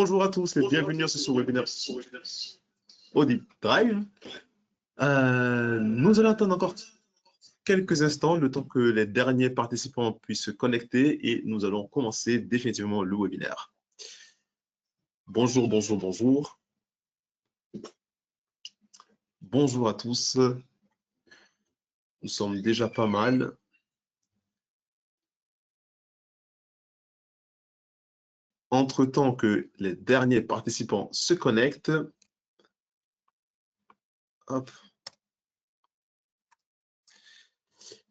Bonjour à tous et bienvenue sur ce webinaire Audit Drive. Nous allons attendre encore quelques instants, le temps que les derniers participants puissent se connecter et nous allons commencer définitivement le webinaire. Bonjour, bonjour, bonjour. Bonjour à tous. Nous sommes déjà pas mal. Entre-temps que les derniers participants se connectent, hop.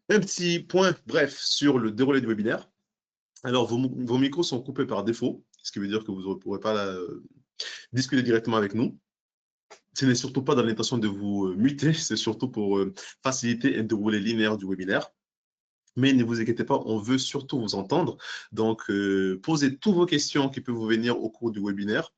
Un petit point bref sur le déroulé du webinaire. Alors, vos micros sont coupés par défaut, ce qui veut dire que vous ne pourrez pas discuter directement avec nous. Ce n'est surtout pas dans l'intention de vous muter, c'est surtout pour faciliter un déroulé linéaire du webinaire. Mais ne vous inquiétez pas, on veut surtout vous entendre. Donc, posez toutes vos questions qui peuvent vous venir au cours du webinaire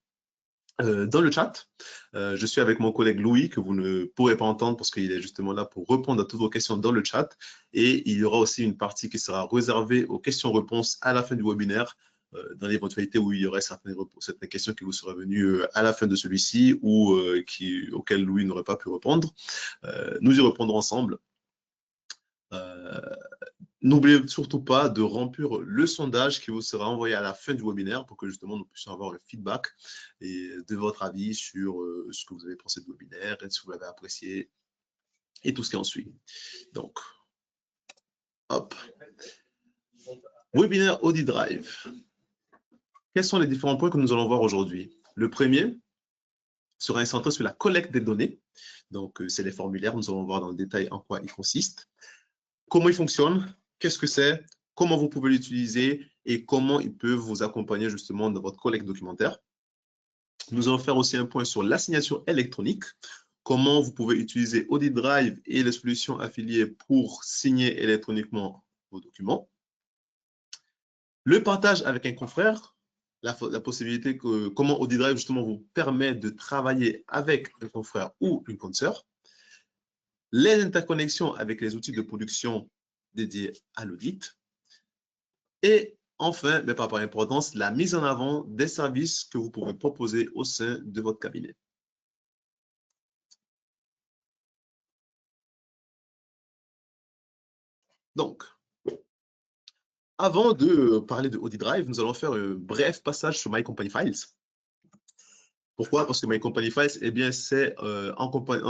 dans le chat. Je suis avec mon collègue Louis, que vous ne pourrez pas entendre parce qu'il est justement là pour répondre à toutes vos questions dans le chat. Et il y aura aussi une partie qui sera réservée aux questions-réponses à la fin du webinaire, dans l'éventualité où il y aurait certaines questions qui vous seraient venues à la fin de celui-ci ou auxquelles Louis n'aurait pas pu répondre. Nous y répondrons ensemble. N'oubliez surtout pas de remplir le sondage qui vous sera envoyé à la fin du webinaire pour que justement nous puissions avoir le feedback et de votre avis sur ce que vous avez pensé du webinaire et si vous l'avez apprécié et tout ce qui en suit. Donc, hop. Webinaire Audit Drive. Quels sont les différents points que nous allons voir aujourd'hui? Le premier sera centré sur la collecte des données. Donc, c'est les formulaires. Nous allons voir dans le détail en quoi ils consistent. Comment ils fonctionnent, qu'est-ce que c'est, comment vous pouvez l'utiliser et comment ils peuvent vous accompagner justement dans votre collecte documentaire. Nous allons faire aussi un point sur la signature électronique, comment vous pouvez utiliser Audit Drive et les solutions affiliées pour signer électroniquement vos documents. Le partage avec un confrère, la possibilité que comment Audit Drive justement vous permet de travailler avec un confrère ou une consoeur. Les interconnexions avec les outils de production dédiés à l'audit. Et enfin, mais pas par importance, la mise en avant des services que vous pouvez proposer au sein de votre cabinet. Donc, avant de parler de Audit Drive, nous allons faire un bref passage sur My Company Files. Pourquoi? Parce que My Company Files, eh bien, c'est en compagnie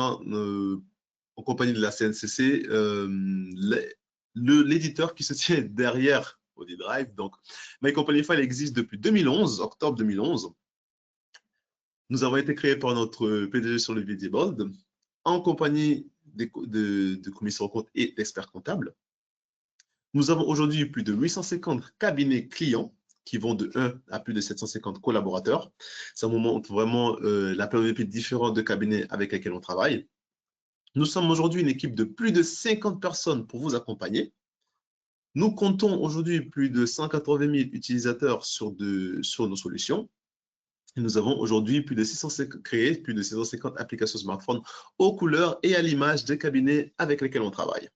de la CNCC, l'éditeur qui se tient derrière Audit Drive. Donc, My Company File existe depuis 2011, octobre 2011. Nous avons été créés par notre PDG sur le Diebold, en compagnie de commissaires aux comptes et d'experts comptables. Nous avons aujourd'hui plus de 850 cabinets clients qui vont de 1 à plus de 750 collaborateurs. Ça nous montre vraiment la périodicité différente de cabinets avec lesquels on travaille. Nous sommes aujourd'hui une équipe de plus de 50 personnes pour vous accompagner. Nous comptons aujourd'hui plus de 180 000 utilisateurs sur nos solutions. Et nous avons aujourd'hui créé plus de 650 applications smartphone aux couleurs et à l'image des cabinets avec lesquels on travaille.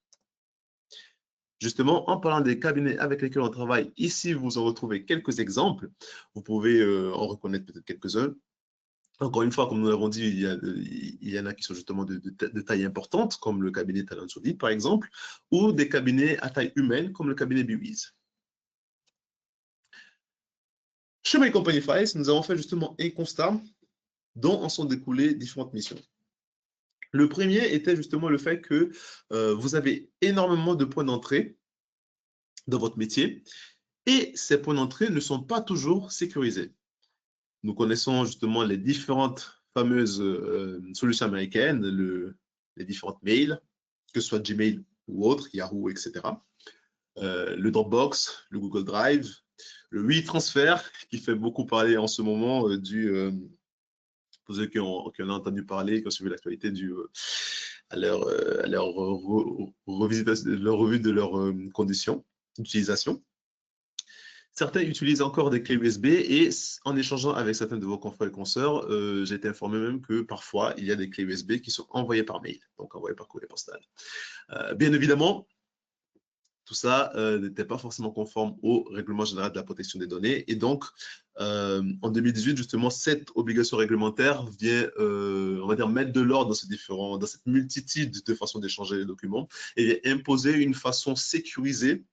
Justement, en parlant des cabinets avec lesquels on travaille, ici, vous en retrouvez quelques exemples. Vous pouvez en reconnaître peut-être quelques-uns. Encore une fois, comme nous l'avons dit, il y en a qui sont justement de taille importante, comme le cabinet Talent Audit, par exemple, ou des cabinets à taille humaine, comme le cabinet Biwiz. Chez My Company Files, nous avons fait justement un constat dont en sont découlées différentes missions. Le premier était justement le fait que vous avez énormément de points d'entrée dans votre métier et ces points d'entrée ne sont pas toujours sécurisés. Nous connaissons justement les différentes fameuses solutions américaines, les différentes mails, que ce soit Gmail ou autre, Yahoo, etc. Le Dropbox, le Google Drive, le WeTransfer, qui fait beaucoup parler en ce moment pour ceux qui en ont entendu parler, qui ont suivi l'actualité à leur revue de leurs conditions d'utilisation. Certains utilisent encore des clés USB et en échangeant avec certains de vos confrères et consoeurs, j'ai été informé même que parfois, il y a des clés USB qui sont envoyées par mail, donc envoyées par courrier postal. Bien évidemment, tout ça n'était pas forcément conforme au règlement général de la protection des données. Et donc, en 2018, justement, cette obligation réglementaire vient, on va dire, mettre de l'ordre dans cette multitude de façons d'échanger les documents et imposer une façon sécurisée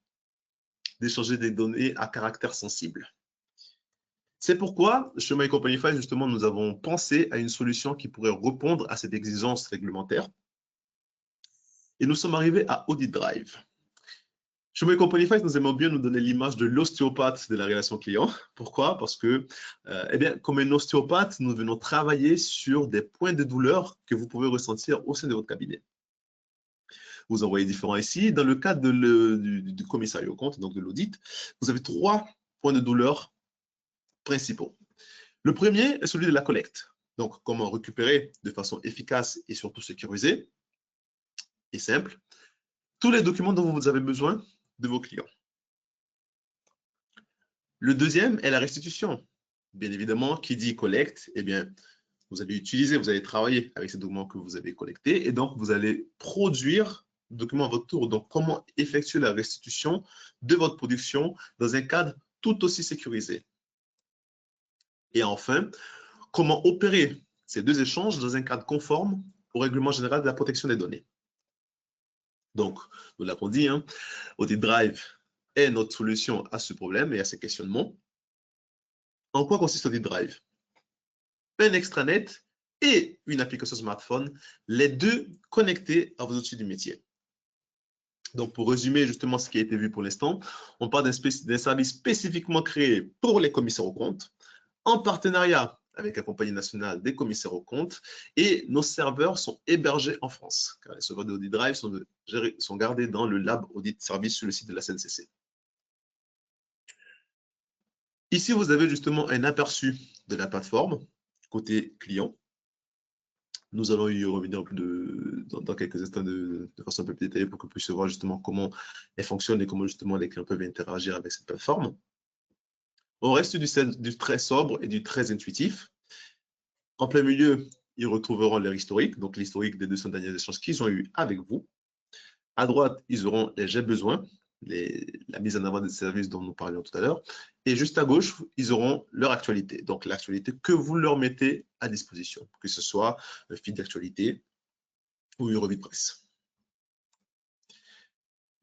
d'échanger des données à caractère sensible. C'est pourquoi, chez My Company Files, justement, nous avons pensé à une solution qui pourrait répondre à cette exigence réglementaire. Et nous sommes arrivés à Audit Drive. Chez My Company Files, nous aimons bien nous donner l'image de l'ostéopathe de la relation client. Pourquoi? Parce que, eh bien, comme un ostéopathe, nous venons travailler sur des points de douleur que vous pouvez ressentir au sein de votre cabinet. Vous en voyez différents ici. Dans le cadre du commissariat au compte, donc de l'audit, vous avez 3 points de douleur principaux. Le premier est celui de la collecte. Donc, comment récupérer de façon efficace et surtout sécurisée et simple tous les documents dont vous avez besoin de vos clients. Le deuxième est la restitution. Bien évidemment, qui dit collecte, eh bien, vous allez utiliser, vous allez travailler avec ces documents que vous avez collectés et donc vous allez produire des documents à votre tour. Donc, comment effectuer la restitution de votre production dans un cadre tout aussi sécurisé. Et enfin, comment opérer ces 2 échanges dans un cadre conforme au règlement général de la protection des données. Donc, nous l'avons dit, Audit Drive est notre solution à ce problème et à ces questionnements. En quoi consiste Audit Drive? Un extranet et une application smartphone, les 2 connectés à vos outils du métier. Donc, pour résumer justement ce qui a été vu pour l'instant, on parle d'un service spécifiquement créé pour les commissaires aux comptes, en partenariat avec la compagnie nationale des commissaires aux comptes, et nos serveurs sont hébergés en France, car les serveurs d'Audit Drive sont gardés dans le Lab Audit Service sur le site de la CNCC. Ici, vous avez justement un aperçu de la plateforme côté client. Nous allons y revenir dans quelques instants de façon un peu plus détaillée pour que vous puissiez voir justement comment elle fonctionne et comment justement les clients peuvent interagir avec cette plateforme. On reste du très sobre et du très intuitif. En plein milieu, ils retrouveront leur historique, donc l'historique des 200 derniers échanges qu'ils ont eu avec vous. À droite, ils auront les j'ai besoin, la mise en avant des services dont nous parlions tout à l'heure. Et juste à gauche, ils auront leur actualité, donc l'actualité que vous leur mettez à disposition, que ce soit un feed d'actualité ou une revue de presse.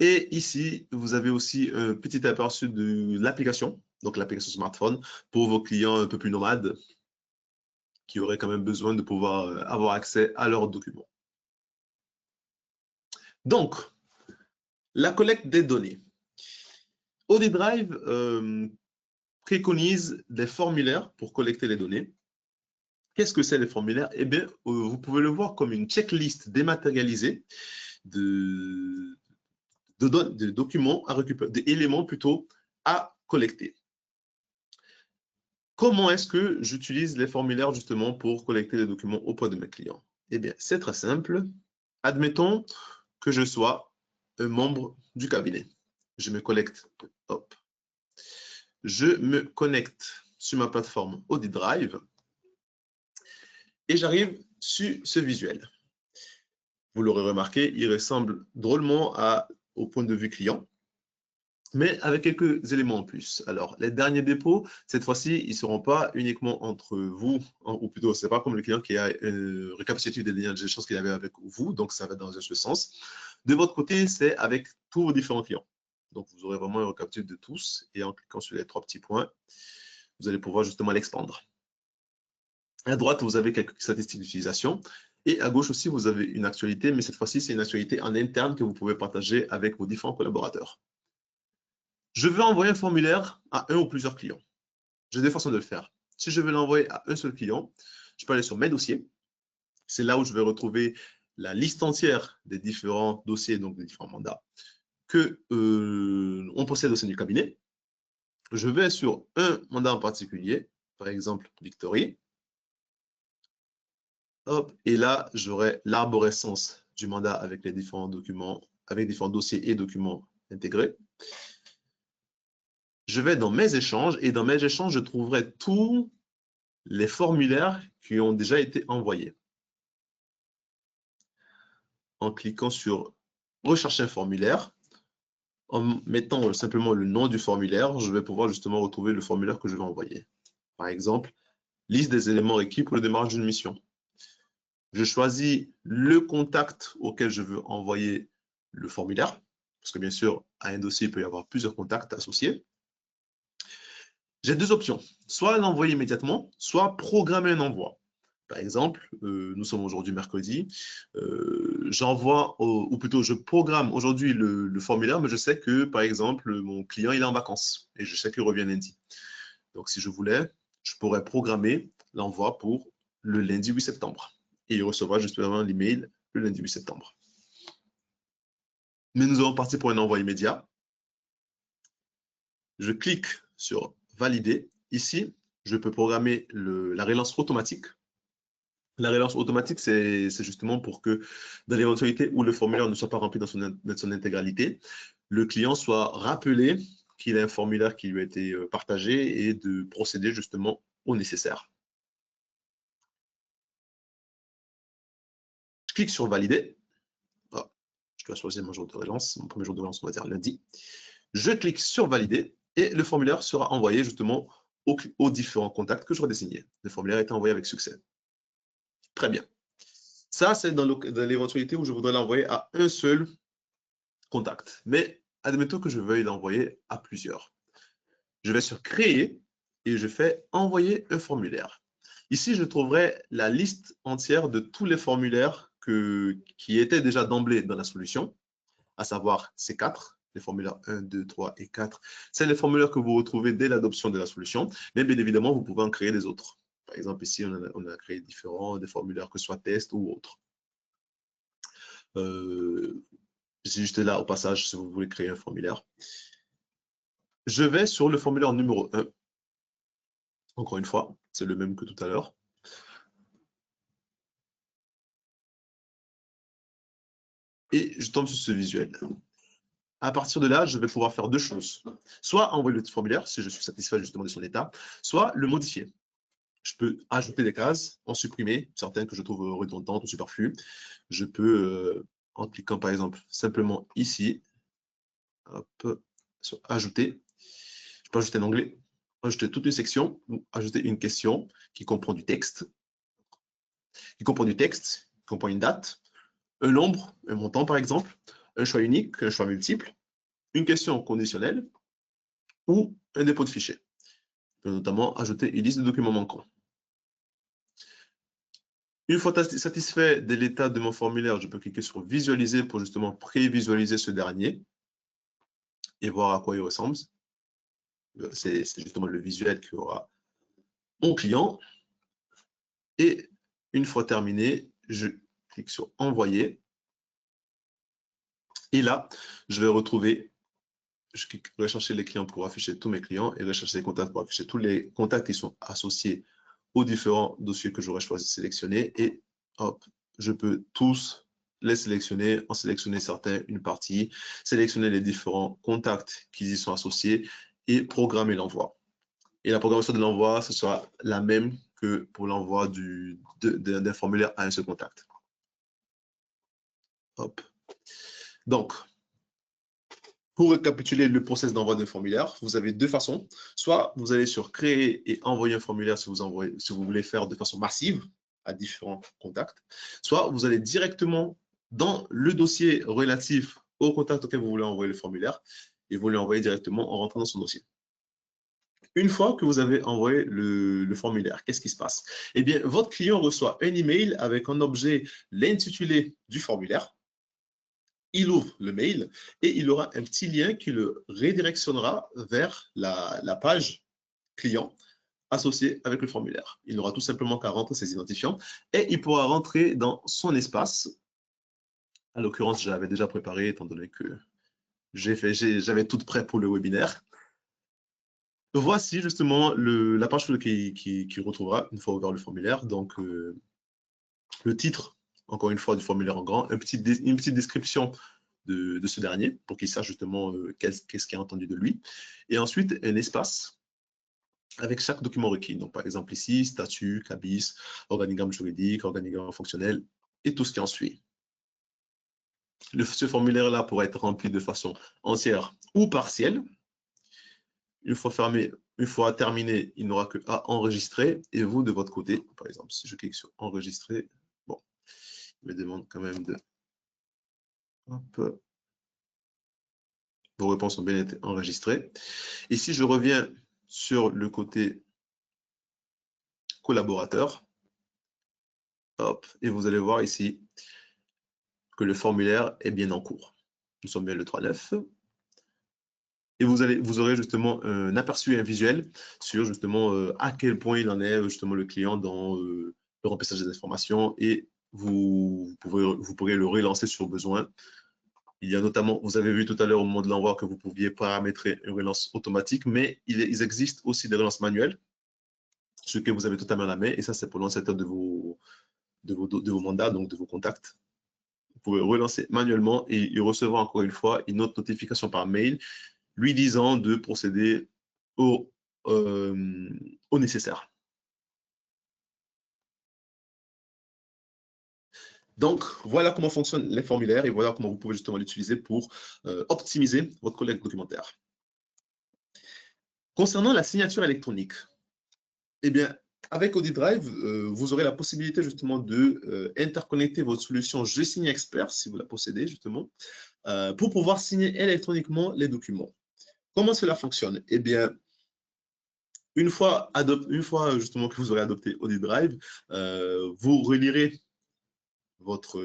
Et ici, vous avez aussi un petit aperçu de l'application, donc l'application smartphone, pour vos clients un peu plus nomades, qui auraient quand même besoin de pouvoir avoir accès à leurs documents. Donc, la collecte des données. Audit Drive préconise des formulaires pour collecter les données. Qu'est-ce que c'est les formulaires? Eh bien, vous pouvez le voir comme une checklist dématérialisée de documents à récupérer, d'éléments plutôt à collecter. Comment est-ce que j'utilise les formulaires justement pour collecter les documents auprès de mes clients? Eh bien, c'est très simple. Admettons que je sois un membre du cabinet. Je me connecte, hop. Je me connecte sur ma plateforme Audit Drive et j'arrive sur ce visuel. Vous l'aurez remarqué, il ressemble drôlement au point de vue client, mais avec quelques éléments en plus. Alors, les derniers dépôts, cette fois-ci, ils ne seront pas uniquement entre vous, ou plutôt, ce n'est pas comme le client qui a une récapitulatif des liens de gestion qu'il avait avec vous, donc ça va dans ce sens. De votre côté, c'est avec tous vos différents clients. Donc, vous aurez vraiment un récapitulatif de tous, et en cliquant sur les 3 petits points, vous allez pouvoir justement l'expandre. À droite, vous avez quelques statistiques d'utilisation, et à gauche aussi, vous avez une actualité, mais cette fois-ci, c'est une actualité en interne que vous pouvez partager avec vos différents collaborateurs. Je veux envoyer un formulaire à un ou plusieurs clients. J'ai 2 façons de le faire. Si je veux l'envoyer à un seul client, je peux aller sur mes dossiers. C'est là où je vais retrouver la liste entière des différents dossiers, donc des différents mandats que on possède au sein du cabinet. Je vais sur un mandat en particulier, par exemple Victory. Hop, et là, j'aurai l'arborescence du mandat avec les différents documents, avec différents dossiers et documents intégrés. Je vais dans mes échanges et dans mes échanges, je trouverai tous les formulaires qui ont déjà été envoyés. En cliquant sur rechercher un formulaire, En mettant simplement le nom du formulaire, je vais pouvoir justement retrouver le formulaire que je vais envoyer. Par exemple, liste des éléments requis pour le démarrage d'une mission. Je choisis le contact auquel je veux envoyer le formulaire, parce que bien sûr, à un dossier, il peut y avoir plusieurs contacts associés. J'ai deux options, soit l'envoyer immédiatement, soit programmer un envoi. Par exemple, nous sommes aujourd'hui mercredi, j'envoie, ou plutôt je programme aujourd'hui le formulaire, mais je sais que, par exemple, mon client il est en vacances et je sais qu'il revient lundi. Donc, si je voulais, je pourrais programmer l'envoi pour le lundi 8 septembre. Et il recevra justement l'email le lundi 8 septembre. Mais nous allons partir pour un envoi immédiat. Je clique sur valider. Ici, je peux programmer la relance automatique. La relance automatique, c'est justement pour que, dans l'éventualité où le formulaire ne soit pas rempli dans son intégralité, le client soit rappelé qu'il a un formulaire qui lui a été partagé et de procéder justement au nécessaire. Je clique sur valider. Oh, je dois choisir mon jour de relance. Mon premier jour de relance, on va dire lundi. Je clique sur valider et le formulaire sera envoyé justement aux différents contacts que j'aurai désignés. Le formulaire a été envoyé avec succès. Très bien. Ça, c'est dans l'éventualité où je voudrais l'envoyer à un seul contact. Mais admettons que je veuille l'envoyer à plusieurs. Je vais sur créer et je fais envoyer un formulaire. Ici, je trouverai la liste entière de tous les formulaires qui étaient déjà d'emblée dans la solution, à savoir ces quatre, les formulaires 1, 2, 3 et 4. C'est les formulaires que vous retrouvez dès l'adoption de la solution, mais bien évidemment, vous pouvez en créer des autres. Par exemple, ici, on a créé différents, des formulaires que ce soit test ou autres. C'est juste là, au passage, si vous voulez créer un formulaire. Je vais sur le formulaire numéro 1. Encore une fois, c'est le même que tout à l'heure. Et je tombe sur ce visuel. À partir de là, je vais pouvoir faire deux choses. Soit envoyer le formulaire, si je suis satisfait justement de son état, soit le modifier. Je peux ajouter des cases, en supprimer certaines que je trouve redondantes ou superflues. Je peux, en cliquant par exemple simplement ici, hop, sur ajouter, je peux ajouter un onglet, ajouter toute une section ou ajouter une question qui comprend du texte, qui comprend une date, un nombre, un montant par exemple, un choix unique, un choix multiple, une question conditionnelle ou un dépôt de fichier. Je peux notamment ajouter une liste de documents manquants. Une fois satisfait de l'état de mon formulaire, je peux cliquer sur visualiser pour justement prévisualiser ce dernier et voir à quoi il ressemble. C'est justement le visuel qui aura mon client. Et une fois terminé, je clique sur envoyer. Et là, je vais retrouver, je clique rechercher les clients pour afficher tous mes clients et rechercher les contacts pour afficher tous les contacts qui sont associés aux différents dossiers que j'aurais choisi de sélectionner. Et hop, je peux tous les sélectionner, en sélectionner certains, une partie, sélectionner les différents contacts qui y sont associés et programmer l'envoi. Et la programmation de l'envoi, ce sera la même que pour l'envoi d'un formulaire à un seul contact. Hop. Donc, pour récapituler le process d'envoi d'un formulaire, vous avez deux façons. Soit vous allez sur créer et envoyer un formulaire si vous voulez faire de façon massive à différents contacts. Soit vous allez directement dans le dossier relatif au contact auquel vous voulez envoyer le formulaire et vous l'envoyez directement en rentrant dans son dossier. Une fois que vous avez envoyé le formulaire, qu'est-ce qui se passe? Eh bien, votre client reçoit un email avec un objet, l'intitulé du formulaire. Il ouvre le mail et il aura un petit lien qui le redirectionnera vers la page client associée avec le formulaire. Il n'aura tout simplement qu'à rentrer ses identifiants et il pourra rentrer dans son espace. À l'occurrence, j'avais déjà préparé étant donné que j'avais tout prêt pour le webinaire. Voici justement la page qu'il retrouvera une fois ouvert le formulaire. Donc, le titre, encore une fois, du formulaire en grand, une petite description de ce dernier pour qu'il sache justement qu'est-ce qui est entendu de lui. Et ensuite, un espace avec chaque document requis. Donc, par exemple, ici, statut, cabis, organigramme juridique, organigramme fonctionnel et tout ce qui en suit. Ce formulaire-là pourrait être rempli de façon entière ou partielle. Une fois terminé, il n'aura que à enregistrer. Et vous, de votre côté, par exemple, si je clique sur enregistrer, bon, il me demande quand même de... Hop. Vos réponses ont bien été enregistrées. Et si je reviens sur le côté collaborateur, hop, et vous allez voir ici que le formulaire est bien en cours. Nous sommes bien le 3.9. Et vous aurez justement un aperçu et un visuel sur justement à quel point il en est justement le client dans le remplissage des informations, et vous pourrez le relancer sur besoin. Il y a notamment, vous avez vu tout à l'heure au moment de l'envoi que vous pouviez paramétrer une relance automatique, mais il existe aussi des relances manuelles, ce que vous avez totalement à la main, et ça c'est pour l'ancêtre de vos mandats, donc de vos contacts. Vous pouvez relancer manuellement et recevoir encore une fois une autre notification par mail lui disant de procéder au nécessaire. Donc, voilà comment fonctionnent les formulaires et voilà comment vous pouvez justement l'utiliser pour optimiser votre collecte documentaire. Concernant la signature électronique, eh bien, avec AuditDrive, vous aurez la possibilité justement de interconnecter votre solution Je Signe Expert, si vous la possédez justement, pour pouvoir signer électroniquement les documents. Comment cela fonctionne? Eh bien, une fois justement que vous aurez adopté AuditDrive, vous relierez votre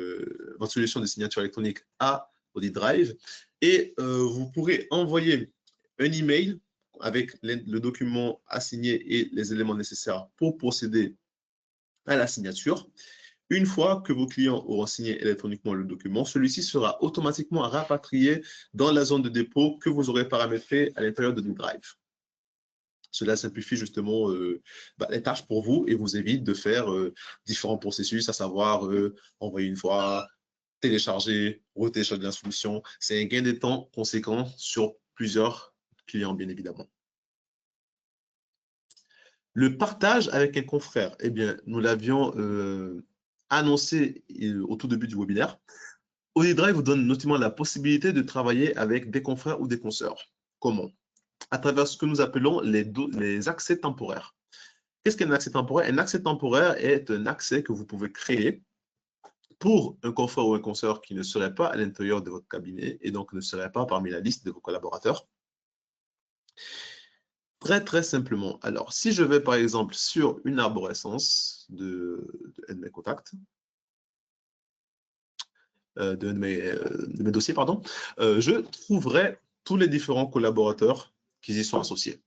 solution de signature électronique à AuditDrive et vous pourrez envoyer un email avec le document à signer et les éléments nécessaires pour procéder à la signature. Une fois que vos clients auront signé électroniquement le document, celui-ci sera automatiquement rapatrié dans la zone de dépôt que vous aurez paramétrée à l'intérieur de AuditDrive. Cela simplifie justement les tâches pour vous et vous évite de faire différents processus, à savoir envoyer une fois, télécharger, retélécharger la solution. C'est un gain de temps conséquent sur plusieurs clients, bien évidemment. Le partage avec un confrère, eh bien, nous l'avions annoncé au tout début du webinaire. AuditDrive vous donne notamment la possibilité de travailler avec des confrères ou des consoeurs. Comment? À travers ce que nous appelons les accès temporaires. Qu'est-ce qu'un accès temporaire? Un accès temporaire est un accès que vous pouvez créer pour un confrère ou un consoeur qui ne serait pas à l'intérieur de votre cabinet et donc ne serait pas parmi la liste de vos collaborateurs. Très, très simplement. Alors, si je vais par exemple sur une arborescence de mes contacts, de mes dossiers, pardon, je trouverai tous les différents collaborateurs qui y sont associés.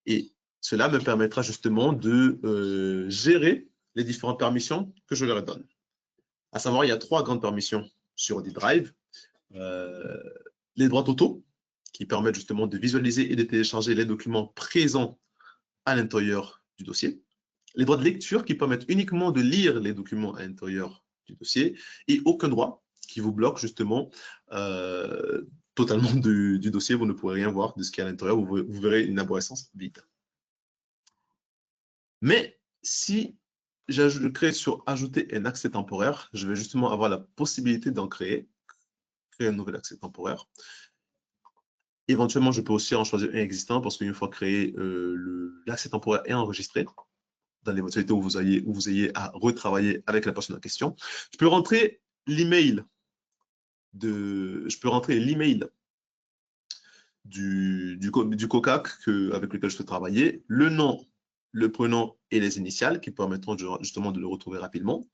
Et cela me permettra justement de gérer les différentes permissions que je leur donne. À savoir, il y a 3 grandes permissions sur AuditDrive. Les droits totaux, qui permettent justement de visualiser et de télécharger les documents présents à l'intérieur du dossier. Les droits de lecture, qui permettent uniquement de lire les documents à l'intérieur du dossier. Et aucun droit qui vous bloque justement totalement du dossier. Vous ne pourrez rien voir de ce qui est à l'intérieur. Vous verrez une arborescence vide. Mais si je crée sur ajouter un accès temporaire, je vais justement avoir la possibilité d'en créer un nouvel accès temporaire. Éventuellement, je peux aussi en choisir un existant parce qu'une fois créé, l'accès temporaire est enregistré dans l'éventualité où vous ayez à retravailler avec la personne en question. Je peux rentrer l'email du COCAC avec lequel je peux travailler, le nom, le prénom et les initiales qui permettront justement de le retrouver rapidement.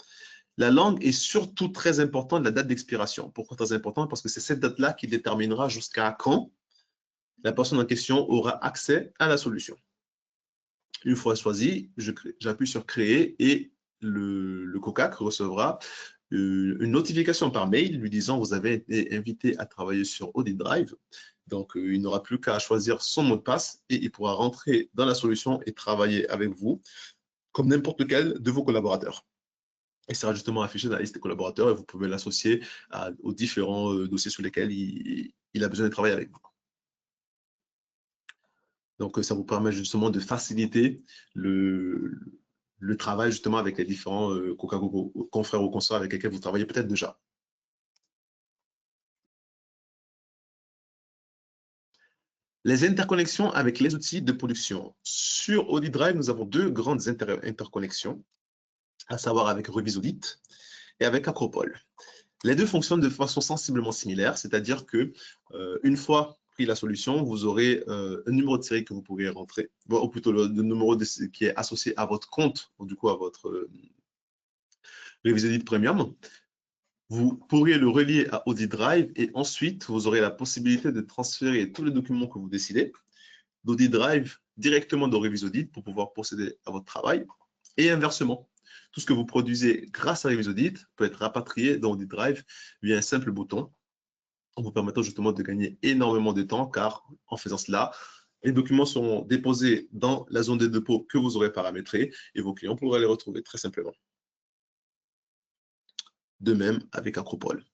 La langue est surtout très importante, la date d'expiration. Pourquoi très importante? Parce que c'est cette date-là qui déterminera jusqu'à quand la personne en question aura accès à la solution. Une fois choisi, j'appuie sur créer et le COCAC recevra une notification par mail lui disant vous avez été invité à travailler sur AuditDrive. Donc, il n'aura plus qu'à choisir son mot de passe et il pourra rentrer dans la solution et travailler avec vous comme n'importe lequel de vos collaborateurs. Il sera justement affiché dans la liste des collaborateurs et vous pouvez l'associer aux différents dossiers sur lesquels il a besoin de travailler avec vous. Donc, ça vous permet justement de faciliter le travail justement avec les différents confrères ou consorts avec lesquels vous travaillez peut-être déjà. Les interconnexions avec les outils de production. Sur Audit Drive, nous avons deux grandes interconnexions, à savoir avec Revisaudit et avec Acropole. Les deux fonctionnent de façon sensiblement similaire, c'est-à-dire que une fois pris la solution, vous aurez un numéro de série que vous pourrez rentrer, ou plutôt le numéro qui est associé à votre compte, ou du coup à votre Revisaudit Premium. Vous pourrez le relier à Audit Drive et ensuite, vous aurez la possibilité de transférer tous les documents que vous décidez d'Audit Drive directement dans Revisaudit pour pouvoir procéder à votre travail et inversement. Tout ce que vous produisez grâce à Revisaudit peut être rapatrié dans Audit Drive via un simple bouton en vous permettant justement de gagner énormément de temps car en faisant cela, les documents seront déposés dans la zone de dépôt que vous aurez paramétrée et vos clients pourront les retrouver très simplement. De même avec Acropole.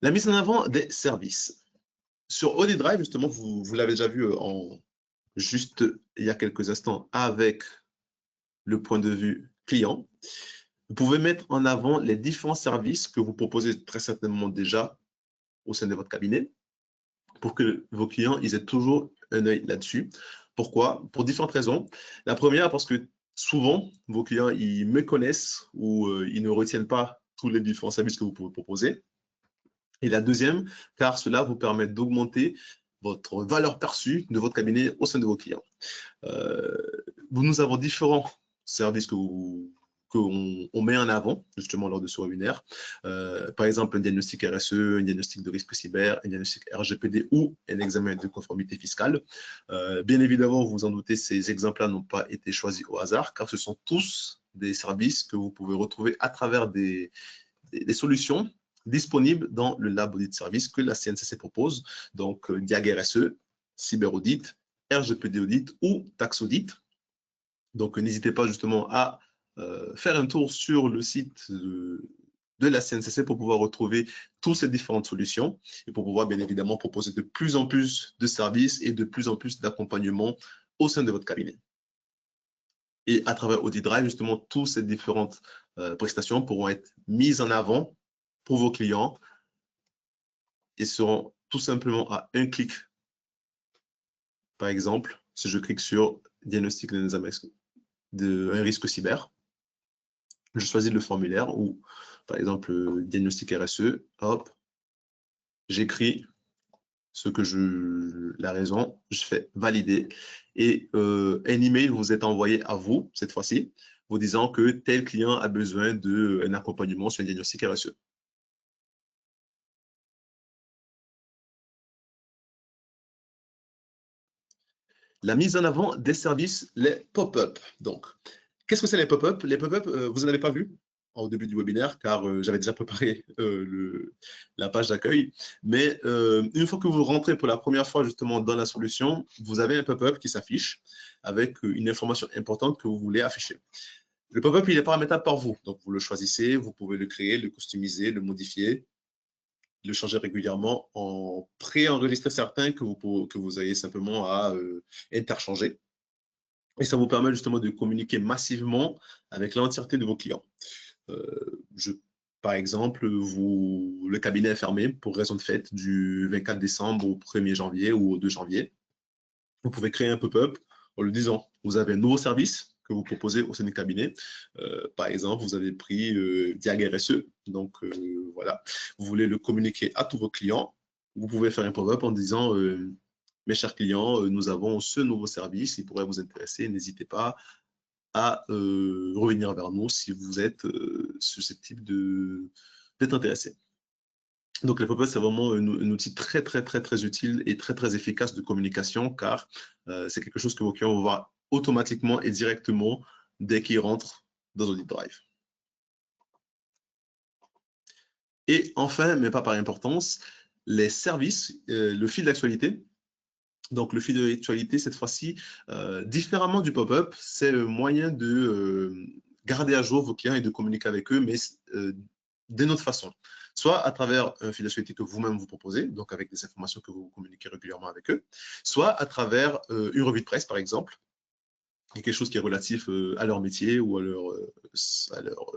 La mise en avant des services. Sur Audit Drive, justement, vous l'avez déjà vu juste il y a quelques instants avec le point de vue client. Vous pouvez mettre en avant les différents services que vous proposez très certainement déjà au sein de votre cabinet pour que vos clients ils aient toujours un œil là-dessus. Pourquoi? Pour différentes raisons. La première, parce que souvent, vos clients ils méconnaissent ou ils ne retiennent pas tous les différents services que vous pouvez proposer. Et la deuxième, car cela vous permet d'augmenter votre valeur perçue de votre cabinet au sein de vos clients. Nous avons différents services qu'on met en avant justement lors de ce webinaire. Par exemple, un diagnostic RSE, un diagnostic de risque cyber, un diagnostic RGPD ou un examen de conformité fiscale. Bien évidemment, vous vous en doutez, ces exemples-là n'ont pas été choisis au hasard car ce sont tous des services que vous pouvez retrouver à travers des solutions disponibles dans le lab audit service que la CNCC propose. Donc, Diag RSE, Cyber Audit, RGPD Audit ou Tax Audit. Donc, n'hésitez pas justement à faire un tour sur le site de la CNCC pour pouvoir retrouver toutes ces différentes solutions et pour pouvoir bien évidemment proposer de plus en plus de services et de plus en plus d'accompagnement au sein de votre cabinet. Et à travers Audit Drive, justement, toutes ces différentes prestations pourront être mises en avant pour vos clients et seront tout simplement à un clic. Par exemple, si je clique sur diagnostic d'un risque cyber, je choisis le formulaire ou, par exemple, diagnostic RSE, hop, j'écris la raison, je fais valider et un email vous est envoyé à vous, cette fois-ci, vous disant que tel client a besoin d'un accompagnement sur un diagnostic RSE. La mise en avant des services, les pop-up. Donc, qu'est-ce que c'est les pop-up? Les pop-up, vous n'en avez pas vu au début du webinaire, car j'avais déjà préparé la page d'accueil. Mais une fois que vous rentrez pour la première fois justement dans la solution, vous avez un pop-up qui s'affiche avec une information importante que vous voulez afficher. Le pop-up, il est paramétrable par vous. Donc, vous le choisissez, vous pouvez le créer, le customiser, le modifier, le changer régulièrement en pré-enregistrer certains que vous ayez simplement à interchanger. Et ça vous permet justement de communiquer massivement avec l'entièreté de vos clients. Par exemple, le cabinet est fermé pour raison de fête du 24 décembre au 1er janvier ou au 2 janvier. Vous pouvez créer un pop-up en le disant, vous avez un nouveau service que vous proposez au sein du cabinet. Par exemple, vous avez pris Diag RSE, donc voilà, vous voulez le communiquer à tous vos clients. Vous pouvez faire un pop-up en disant, mes chers clients, nous avons ce nouveau service, il pourrait vous intéresser, n'hésitez pas à revenir vers nous si vous êtes susceptible d'être intéressé. Donc, les pop-up, c'est vraiment un outil très, très, très, très utile et très, très efficace de communication car c'est quelque chose que vos clients vont voir automatiquement et directement dès qu'ils rentrent dans Audit Drive. Et enfin, mais pas par importance, les services, le fil d'actualité. Donc, le fil d'actualité, cette fois-ci, différemment du pop-up, c'est le moyen de garder à jour vos clients et de communiquer avec eux, mais d'une autre façon. Soit à travers un fil d'actualité que vous-même vous proposez, donc avec des informations que vous communiquez régulièrement avec eux, soit à travers une revue de presse, par exemple, quelque chose qui est relatif à leur métier ou à leur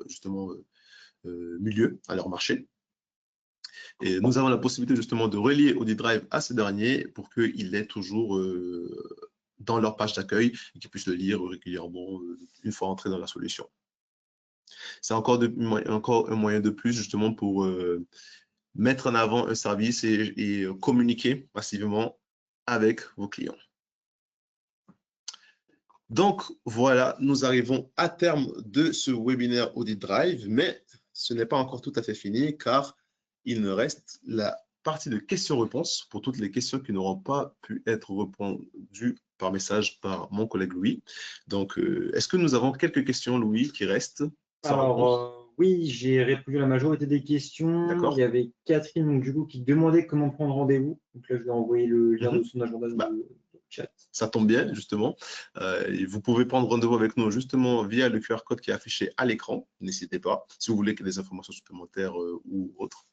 justement, milieu, à leur marché. Et nous avons la possibilité justement de relier Audit Drive à ces derniers pour qu'ils l'aient toujours dans leur page d'accueil et qu'ils puissent le lire régulièrement une fois entré dans la solution. C'est encore un moyen de plus justement pour mettre en avant un service et communiquer massivement avec vos clients. Donc voilà, nous arrivons à terme de ce webinaire Audit Drive, mais ce n'est pas encore tout à fait fini car il me reste la partie de questions-réponses pour toutes les questions qui n'auront pas pu être répondues par message par mon collègue Louis. Donc, est-ce que nous avons quelques questions, Louis, qui restent sans réponse? Oui, j'ai répondu à la majorité des questions. Il y avait Catherine donc, du coup, qui demandait comment prendre rendez-vous. Donc là, je vais envoyer le lien de son agenda de chat. Ça tombe bien, justement. Vous pouvez prendre rendez-vous avec nous justement via le QR code qui est affiché à l'écran. N'hésitez pas, si vous voulez des informations supplémentaires ou autres.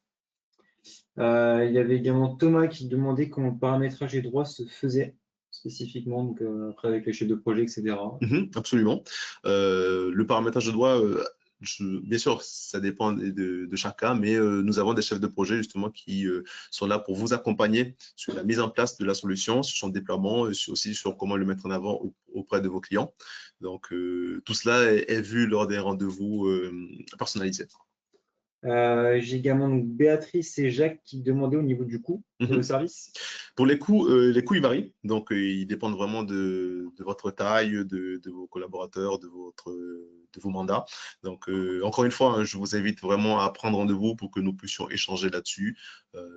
Il y avait également Thomas qui demandait comment le paramétrage des droits se faisait spécifiquement, donc après avec les chefs de projet, etc. Absolument. Le paramétrage de droits, bien sûr, ça dépend de chacun, mais nous avons des chefs de projet justement qui sont là pour vous accompagner sur la mise en place de la solution, sur son déploiement, aussi sur comment le mettre en avant auprès de vos clients. Donc, tout cela est vu lors des rendez-vous personnalisés. J'ai également donc, Béatrice et Jacques qui demandaient au niveau du coût pour le service. Pour les coûts ils varient. Donc, ils dépendent vraiment de votre taille, de vos collaborateurs, de vos mandats. Donc, encore une fois, hein, je vous invite vraiment à prendre rendez-vous pour que nous puissions échanger là-dessus.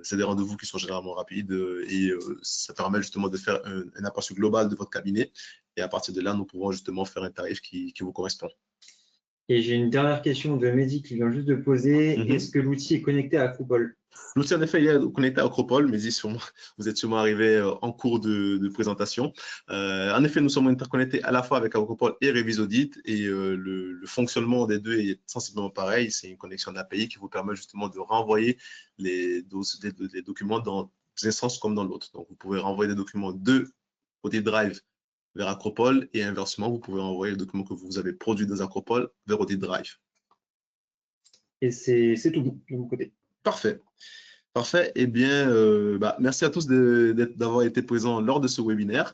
C'est des rendez-vous qui sont généralement rapides et ça permet justement de faire un aperçu global de votre cabinet. Et à partir de là, nous pouvons justement faire un tarif qui vous correspond. Et j'ai une dernière question de Mehdi qui vient juste de poser. Est-ce que l'outil est connecté à Acropole? L'outil, en effet, il est connecté à Acropole, mais vous êtes sûrement arrivé en cours de présentation. En effet, nous sommes interconnectés à la fois avec Acropole et Revisaudit, et le fonctionnement des deux est sensiblement pareil. C'est une connexion API qui vous permet justement de renvoyer les documents dans des instances comme dans l'autre. Donc, vous pouvez renvoyer des documents de Audit Drive vers Acropole, et inversement, vous pouvez envoyer les documents que vous avez produits dans Acropole vers Audit Drive. Et c'est tout bon de mon côté. Parfait. Parfait. Eh bien, merci à tous d'avoir été présents lors de ce webinaire.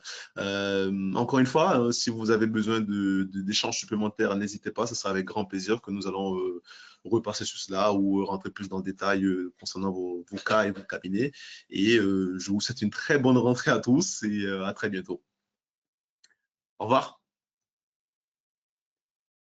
Encore une fois, si vous avez besoin d'échanges supplémentaires, n'hésitez pas. Ce sera avec grand plaisir que nous allons repasser sur cela ou rentrer plus dans le détail concernant vos cas et vos cabinets. Et je vous souhaite une très bonne rentrée à tous et à très bientôt. Au revoir.